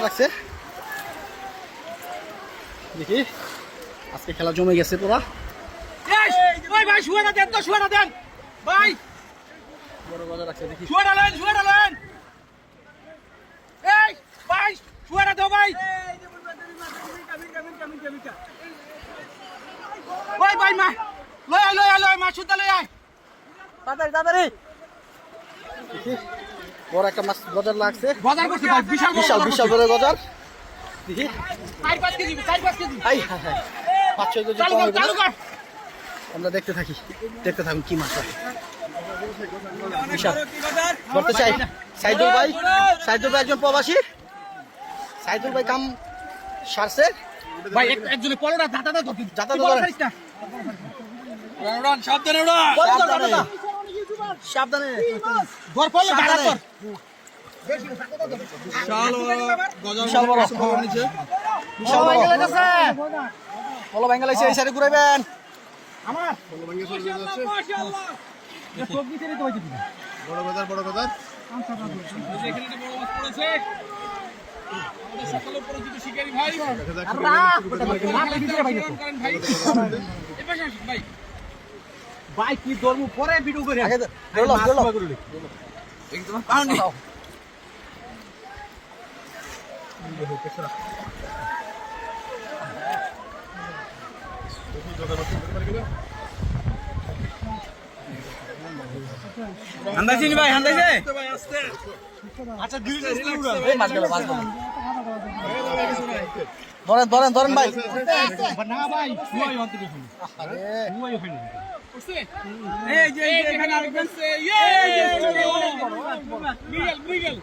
রাখছে দেখি আজকে খেলা জমে গেছে পুরা। ভাই শুয়ারা দেন তো, শুয়ারা দেন ভাই। বড় বাজার রাখছে দেখি। শুয়ারা লেন, শুয়ারা লেন। এই ভাই শুয়ারা দাও ভাই। ওই ভাই মা লয় মা সুতা লয় আয় তাড়াতাড়ি তাড়াতাড়ি। বড় একটা মাছ বাজার লাগছে, বাজার করতে ভাই, বিশাল বিশাল বিশাল বড় বাজার দেখি। 4-5 KG 4-5 KG. High high high 5-6 KG চালু কম কর, হবে চালু না? কর। আমরা দেখতে থাকি, দেখতে থাকুন কি মাছ হয়। বিশাল ধরতে চাই। সাইদুল ভাই, সাইদুল ভাই একজন প্রবাসী। সাইদুল ভাই কাম সারছে ভাই একজনে পড়োটা দাঁতাটা ধর, যাতা তুই তো বড় ধরেন। পারিস না। উড়ান সাবধানে উড়ান। সাবধানে সাবধানে ধর পড়লো দাঁড়া ধর। বিশাল বড়, বিশাল বড় বলো বেঙ্গল এসে এই সাইডে ঘুরাইবেন। আমার মাশাআল্লাহ এটা সবজি তেরে তো হইছে না। বড় বাজার বড় বাজার এখানে একটা বড় মাছ পড়েছে। আমাদের সকলের পরিচিত শিকারী ভাই। করেন ভাই। এই পাশে আসুন ভাই। ভাই কি ধর্ম পরে ভিডিও করে আগে দৌড়াও দৌড়াও একদম পাউনি। হান্দাইছি নি ভাই, হান্দাইছে ভাই আস্তে। আচ্ছা ধীরে ধীরে উড়ান। এই মাছ গেল মাছ গেল। ধরেন ধরেন ধরেন ভাই। না ভাই শুয়াই অন্ত দেখুন। আরে শুয়াই ওখানে করছে। এই যে এখানে আরেকজন আছে। মিগেল মিগেল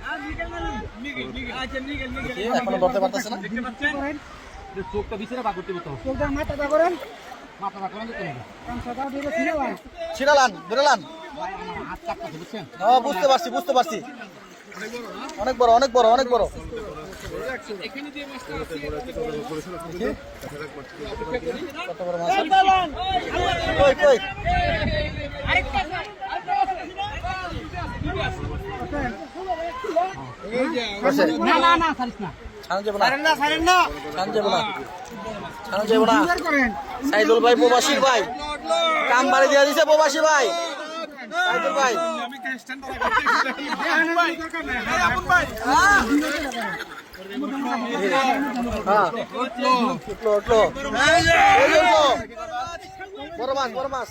আর মিগেল না মিগেল মিগেল। আচ্ছা মিগেল মিগেল এখনো ধরতে পারতেছে না। দেখতে পাচ্ছেন চোখটা বিছানা পা করতে বলতো। চোখটা মাথাটা করেন, মাথাটা করেন তো কাঁচাটা দিয়ে ছিলাম। ছিড়ালান ধরেলান। ভাই আমার হাত কাঁপতেছে বুঝছেন। বুঝতে পারছি বুঝতে পারছি। অনেক বড় অনেক বড় অনেক বড়। এখানে যে মাছটা আছে কত বড় মাছ? কই কই আরেকটা আছে? না না না ছাড়িস না। ছাড়ানো যাবে না, ছাড়েন না ছাড়েন না। ছাড়ানো যাবে না, ছাড়ানো যাবে না। করেন সাইদুল ভাই প্রবাসী ভাই, কাম বাড়ি দিয়ে দিছে প্রবাসী ভাই। সাইদুল ভাই আমি টেনশন ভাই আপন ভাই হ্যাঁ উঠলো উঠলো। এই যে উঠলো। বড় মাছ বড় মাছ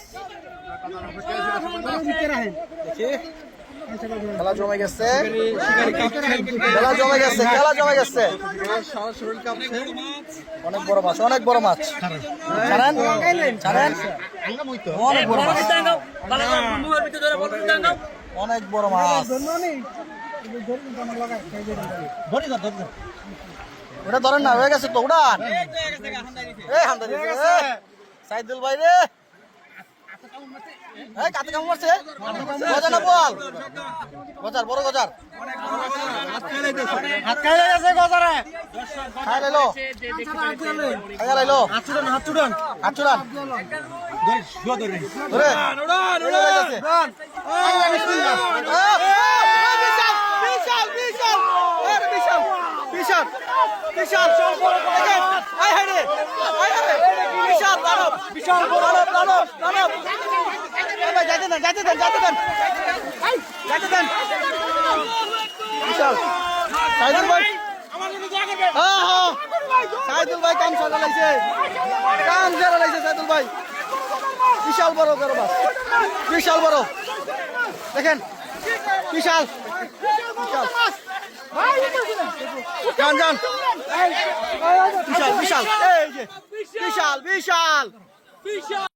ভিতরে রাখেন। দেখি। খেলা জমে গেছে, খেলা জমে গেছে, খেলা জমে গেছে। অনেক বড় মাছ অনেক বড় মাছ। ছাড়েন ছাড়েন। অনেক বড় মাছ, অনেক বড় মাছ। ওটা ধরেন না, হয়ে গেছে তো উড়ান। এই হামদা দিছে সাইদুল ভাই রে। এই কাতে কামড় মারছে গজার না বল। গজার বড় গজার হাত খাইলে গেছে গজারে। খাই লাইলো খাই লাইলো। হাত ছুড়ান হাত ছুড়ান হাত চুরান ধরে শুয়া ধরে ধরে উড়ান উড়ে গেছে। বিশাল বিশাল বিশাল বিশাল বিশাল আয় হায় রে আয় হায় বিশাল দানব বিশাল দানব দানব দানব। যাইতে দেন যাইতে দেন যাইতে দেন যাইতে দেন। বিশাল সাইদুল ভাই আমার জন্য দোয়া করবে। হ্যাঁ হ্যাঁ সাইদুল ভাই কাম সারা লাইছে, কাম সারা লাইছে সাইদুল ভাই। বিশাল বড় বড় মাছ, বিশাল বড় দেখেন বিশাল বিশাল। যান যান বিশাল বিশাল এই যে বিশাল বিশাল।